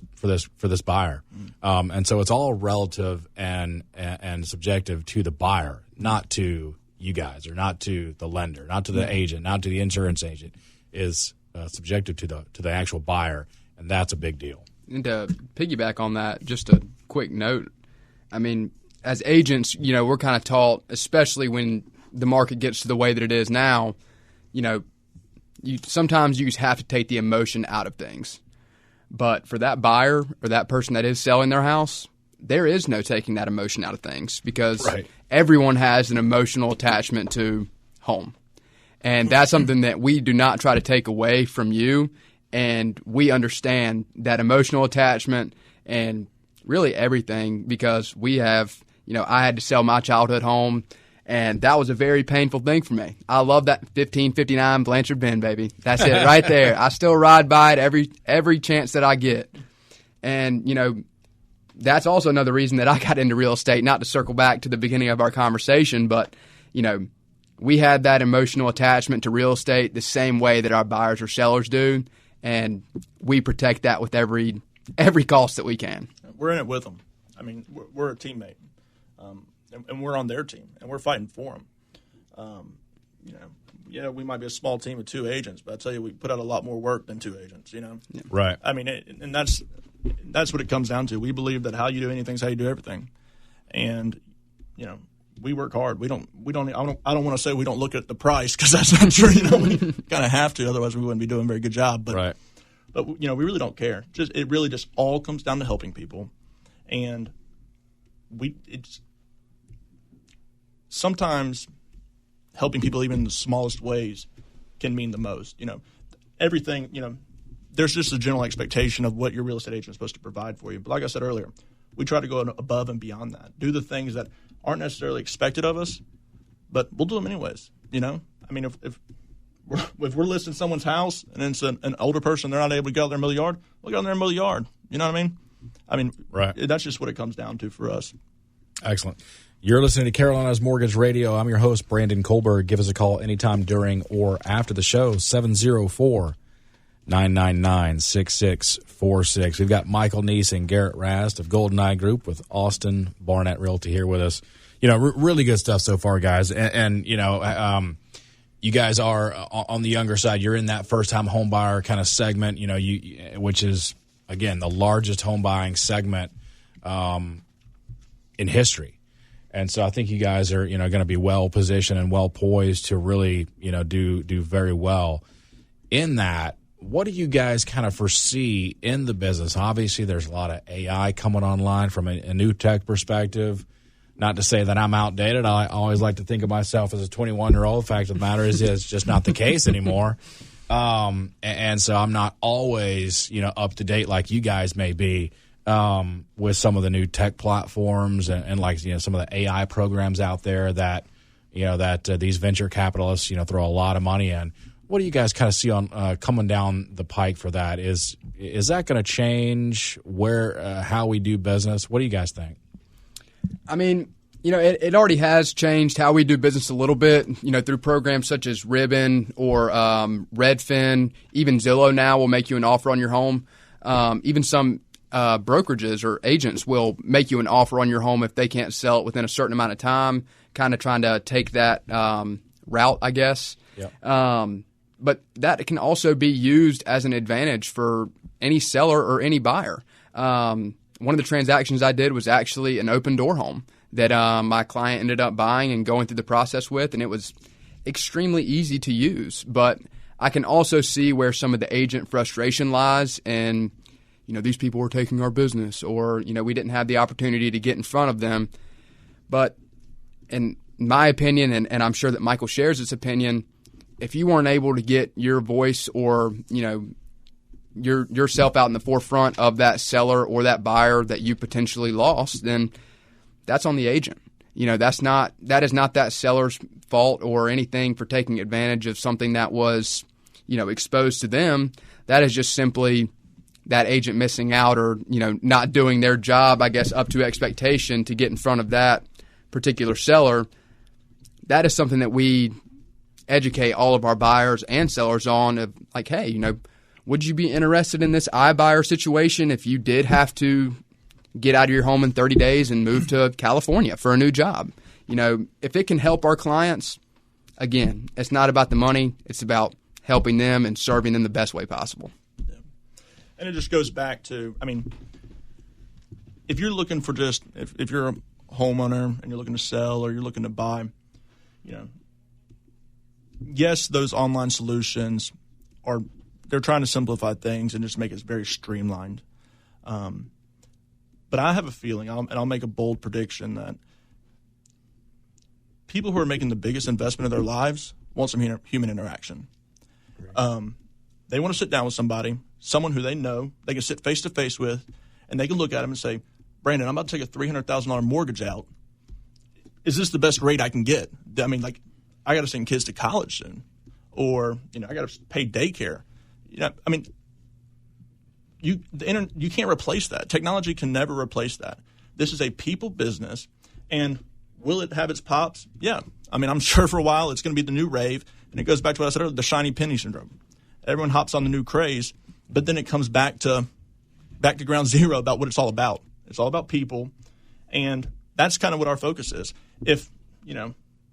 buyer. And so it's all relative and subjective to the buyer, not to you guys, or not to the lender, not to the agent, not to the insurance agent. Is subjective to the actual buyer. And that's a big deal. And to piggyback on that, just a quick note. As agents, we're kind of taught, especially when the market gets to the way that it is now, sometimes you just have to take the emotion out of things. But for that buyer or that person that is selling their house, there is no taking that emotion out of things, because everyone has an emotional attachment to home. And that's something that we do not try to take away from you. And we understand that emotional attachment and really everything, because we have, I had to sell my childhood home, and that was a very painful thing for me. I love that 1559 Blanchard Bend, baby. That's it right there. I still ride by it every chance that I get. And, that's also another reason that I got into real estate, not to circle back to the beginning of our conversation, but, we had that emotional attachment to real estate the same way that our buyers or sellers do. And we protect that with every cost that we can. We're in it with them. We're a teammate, and we're on their team, and we're fighting for them. We might be a small team of 2 agents, but I tell you, we put out a lot more work than 2 agents. Right. And that's what it comes down to. We believe that how you do anything is how you do everything, and we work hard. I don't want to say we don't look at the price, because that's not true. We kind of have to, otherwise we wouldn't be doing a very good job. But we really don't care. It really just all comes down to helping people, and it's sometimes helping people even in the smallest ways can mean the most. Everything. There's just a general expectation of what your real estate agent is supposed to provide for you. But like I said earlier, we try to go above and beyond that. Do the things that aren't necessarily expected of us, but we'll do them anyways. If we're listing someone's house and it's an older person, they're not able to get out there and mow the yard, we'll get out there and mow the yard. You know what I mean? Right. That's just what it comes down to for us. Excellent. You're listening to Carolina's Mortgage Radio. I'm your host, Brandon Colberg. Give us a call anytime during or after the show, 999-6646. We've got Michael Neece and Garrett Rast of Goldeneye Group with Austin Barnett Realty here with us. Really good stuff so far, guys. And you guys are on the younger side. You're in that first-time home buyer kind of segment, which is, again, the largest home buying segment in history. And so I think you guys are, going to be well positioned and well poised to really, do very well in that. What do you guys kind of foresee in the business? Obviously, there's a lot of AI coming online from a new tech perspective. Not to say that I'm outdated. I always like to think of myself as a 21-year-old. Fact of the matter is it's just not the case anymore. And so I'm not always, up to date like you guys may be with some of the new tech platforms and like, some of the AI programs out there that, these venture capitalists, throw a lot of money in. What do you guys kind of see on coming down the pike for that? Is that going to change how we do business? What do you guys think? I mean, it already has changed how we do business a little bit, through programs such as Ribbon or Redfin. Even Zillow now will make you an offer on your home. Even some brokerages or agents will make you an offer on your home if they can't sell it within a certain amount of time, kind of trying to take that route, I guess. Yep. But that can also be used as an advantage for any seller or any buyer. One of the transactions I did was actually an open door home that my client ended up buying and going through the process with, and it was extremely easy to use. But I can also see where some of the agent frustration lies, and these people were taking our business, or we didn't have the opportunity to get in front of them. But in my opinion, and I'm sure that Michael shares this opinion, if you weren't able to get your voice or yourself out in the forefront of that seller or that buyer that you potentially lost, then that's on the agent. That is not that seller's fault or anything for taking advantage of something that was, exposed to them. That is just simply that agent missing out or, not doing their job, I guess, up to expectation to get in front of that particular seller. That is something that we educate all of our buyers and sellers on, of like, hey, would you be interested in this iBuyer situation if you did have to get out of your home in 30 days and move to California for a new job? If it can help our clients, again, it's not about the money. It's about helping them and serving them the best way possible. Yeah. And it just goes back to, if you're looking for if you're a homeowner and you're looking to sell or you're looking to buy, yes, those online solutions they're trying to simplify things and just make it very streamlined. But I have a feeling, and I'll make a bold prediction, that people who are making the biggest investment of their lives want some human interaction. They want to sit down with someone who they know, they can sit face-to-face with, and they can look at them and say, Brandon, I'm about to take a $300,000 mortgage out. Is this the best rate I can get? I got to send kids to college soon, or I got to pay daycare. You can't replace that. Technology can never replace that. This is a people business, and will it have its pops? Yeah. I'm sure for a while it's going to be the new rave, and it goes back to what I said earlier, the shiny penny syndrome. Everyone hops on the new craze, but then it comes back to ground zero about what it's all about. It's all about people, and that's kind of what our focus is. If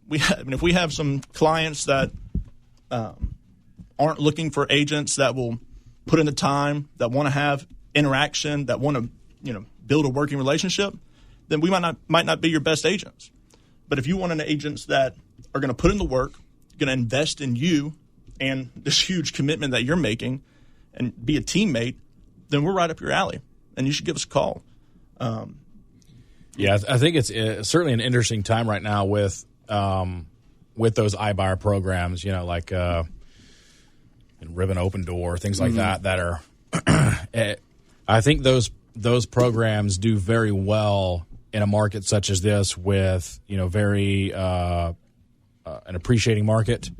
we have some clients that aren't looking for agents that will put in the time, that want to have interaction, that want to build a working relationship, then we might not be your best agents. But if you want agents that are going to put in the work, going to invest in you and this huge commitment that you're making, and be a teammate, then we're right up your alley, and you should give us a call. Yeah, I think it's certainly an interesting time right now with those iBuyer programs, like Ribbon Open Door, things like that are I think those programs do very well in a market such as this with, very an appreciating market.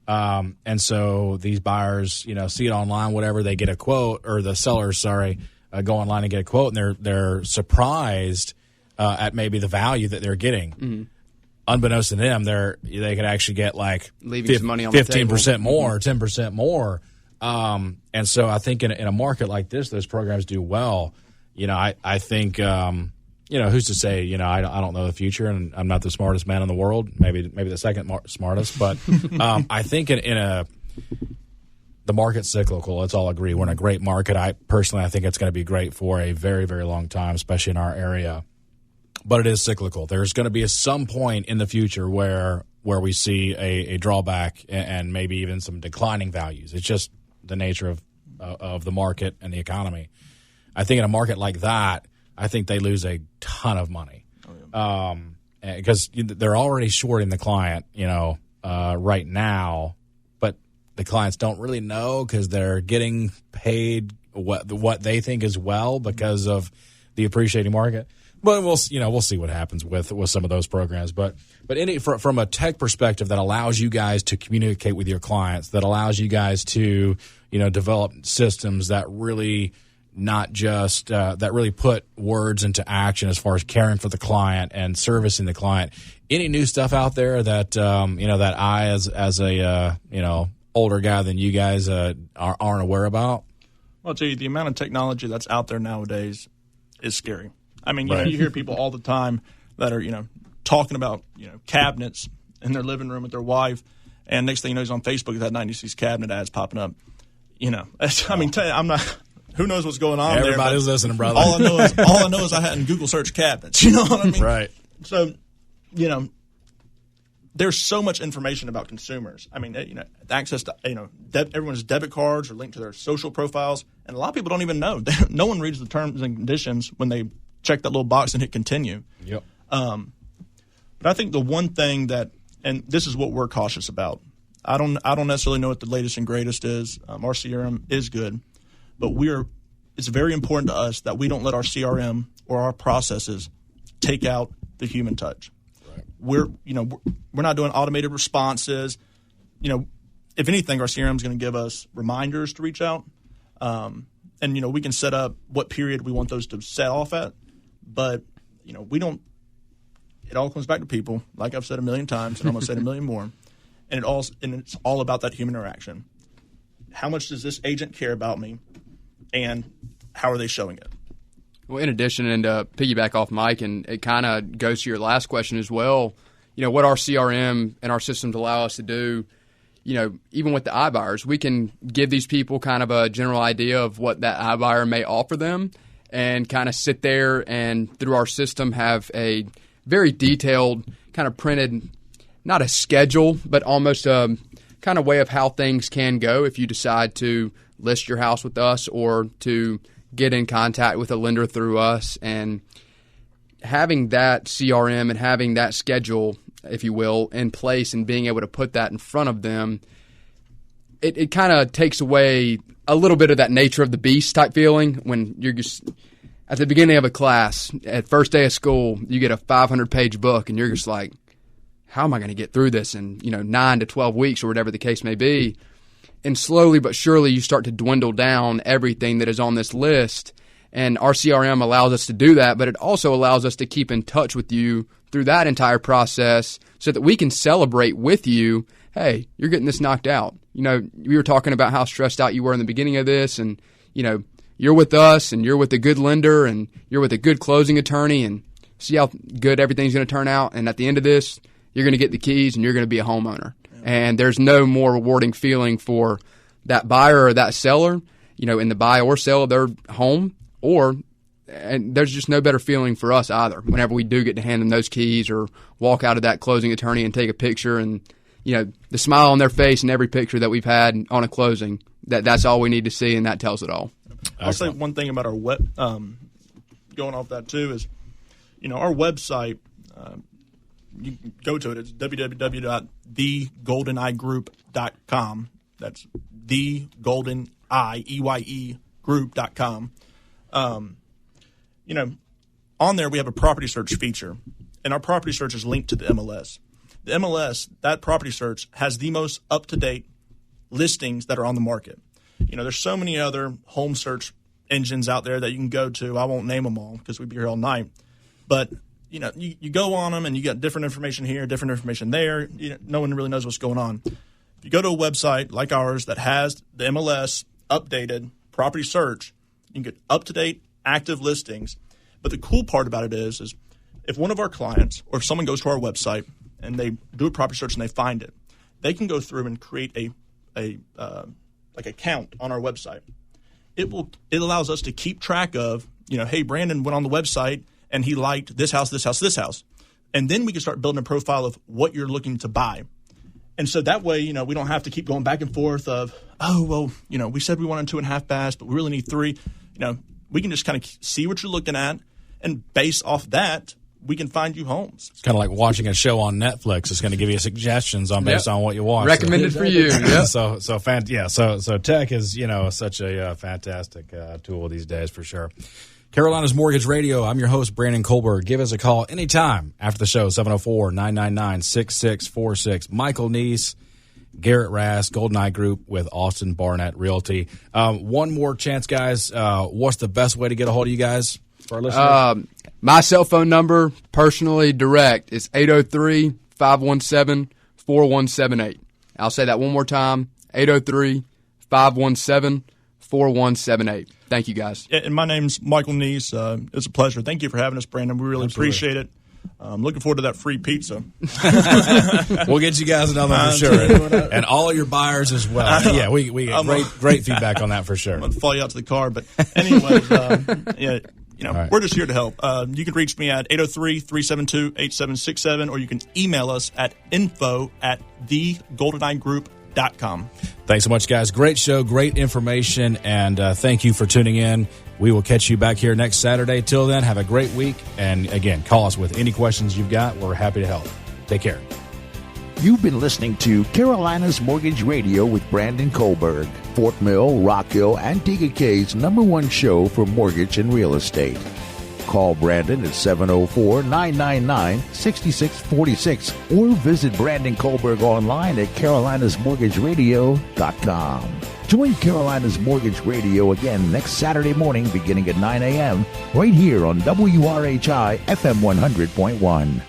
And so these buyers, see it online, whatever, they get a quote, or the sellers, go online and get a quote, and they're surprised at maybe the value that they're getting. Unbeknownst to them, they could actually get like leaving some money on the table. 15% more, 10% more. And so I think in a market like this, those programs do well. I think, who's to say, I don't know the future, and I'm not the smartest man in the world, maybe the second smartest, but I think the market's cyclical. Let's all agree. We're in a great market. I think it's going to be great for a very, very long time, especially in our area. But it is cyclical. There's going to be some point in the future where we see a drawback and maybe even some declining values. It's just the nature of the market and the economy. I think in a market like that, I think they lose a ton of money because they're already shorting the client, right now. But the clients don't really know because they're getting paid what they think is well because of the appreciating market. But we'll see what happens with some of those programs. But from a tech perspective that allows you guys to communicate with your clients, that allows you guys to develop systems that really not just that really put words into action as far as caring for the client and servicing the client. Any new stuff out there that that I as a older guy than you guys aren't aware about? Well, I'll tell you, the amount of technology that's out there nowadays is scary. I mean, Right. You hear people all the time that are, talking about, cabinets in their living room with their wife, and next thing you know, he's on Facebook that night and he sees cabinet ads popping up. I'm not. Who knows what's going on? Everybody's there, listening, brother. All I know is I hadn't Google search cabinets. You know what I mean? Right. So, there's so much information about consumers. I mean, access to everyone's debit cards are linked to their social profiles, and a lot of people don't even know. No one reads the terms and conditions when they check that little box and hit continue. Yep. But I think the one thing and this is what we're cautious about. I don't necessarily know what the latest and greatest is. Our CRM is good, but it's very important to us that we don't let our CRM or our processes take out the human touch. Right. We're not doing automated responses. If anything, our CRM is going to give us reminders to reach out, and we can set up what period we want those to set off at. But we don't. It all comes back to people, like I've said a million times, and I'm going to say it a million more. And it's all about that human interaction. How much does this agent care about me, and how are they showing it? Well, in addition, and to piggyback off Mike, and it kind of goes to your last question as well, what our CRM and our systems allow us to do, even with the iBuyers, we can give these people kind of a general idea of what that iBuyer may offer them and kind of sit there and through our system have a very detailed kind of printed, not a schedule, but almost a kind of way of how things can go if you decide to list your house with us or to get in contact with a lender through us. And having that CRM and having that schedule, if you will, in place and being able to put that in front of them, it kind of takes away a little bit of that nature of the beast type feeling when you're just at the beginning of a class, at first day of school, you get a 500-page book and you're just like, how am I going to get through this in 9 to 12 weeks or whatever the case may be? And slowly but surely you start to dwindle down everything that is on this list. And our CRM allows us to do that, but it also allows us to keep in touch with you through that entire process so that we can celebrate with you, hey, you're getting this knocked out. We were talking about how stressed out you were in the beginning of this, and, you're with us and you're with a good lender and you're with a good closing attorney, and see how good everything's going to turn out. And at the end of this, you're going to get the keys and you're going to be a homeowner. And there's no more rewarding feeling for that buyer or that seller, in the buy or sell of their home, and there's just no better feeling for us either whenever we do get to hand them those keys or walk out of that closing attorney and take a picture and, the smile on their face in every picture that we've had on a closing, that's all we need to see, and that tells it all. I'll say one thing about our web, going off that too, is, our website, you can go to it. It's www.thegoldeneyegroup.com. That's thegoldeneye.group.com. On there we have a property search feature, and our property search is linked to the MLS. The MLS, that property search, has the most up-to-date listings that are on the market. There's so many other home search engines out there that you can go to. I won't name them all because we'd be here all night. But, you go on them and you get different information here, different information there. No one really knows what's going on. If you go to a website like ours that has the MLS updated property search, you can get up-to-date, active listings. But the cool part about it is if one of our clients or if someone goes to our website and they do a property search and they find it, they can go through and create a count on our website. It allows us to keep track of, hey, Brandon went on the website and he liked this house, this house, this house. And then we can start building a profile of what you're looking to buy. And so that way, we don't have to keep going back and forth of, we said we wanted 2.5 baths, but we really need 3. We can just kind of see what you're looking at, and based off that, we can find you homes. It's kind of like watching a show on Netflix. It's going to give you suggestions based on what you watch. Recommended for you. Yep. So tech is such a fantastic tool these days for sure. Carolina's Mortgage Radio. I'm your host, Brandon Colberg. Give us a call anytime after the show, 704-999-6646. Michael Neece, Garrett Rast, Goldeneye Group with Austin Barnett Realty. One more chance, guys. What's the best way to get a hold of you guys for our listeners? My cell phone number, personally direct, is 803-517-4178. I'll say that one more time, 803-517-4178. Thank you, guys. Yeah, and my name's Michael Neece. It's a pleasure. Thank you for having us, Brandon. We really appreciate it. I'm looking forward to that free pizza. We'll get you guys another one for sure. And all of your buyers as well. Yeah, we get great feedback on that for sure. I'm going to follow you out to the car. But anyways, right. We're just here to help. You can reach me at 803-372-8767, or you can email us at info@thegoldeneyegroup.com. Thanks so much, guys. Great show, great information, and thank you for tuning in. We will catch you back here next Saturday. Till then, have a great week. And again, call us with any questions you've got. We're happy to help. Take care. You've been listening to Carolina's Mortgage Radio with Brandon Colberg, Fort Mill, Rock Hill, and TKK's #1 show for mortgage and real estate. Call Brandon at 704-999-6646 or visit Brandon Colberg online at carolinasmortgageradio.com. Join Carolina's Mortgage Radio again next Saturday morning beginning at 9 a.m. right here on WRHI FM 100.1.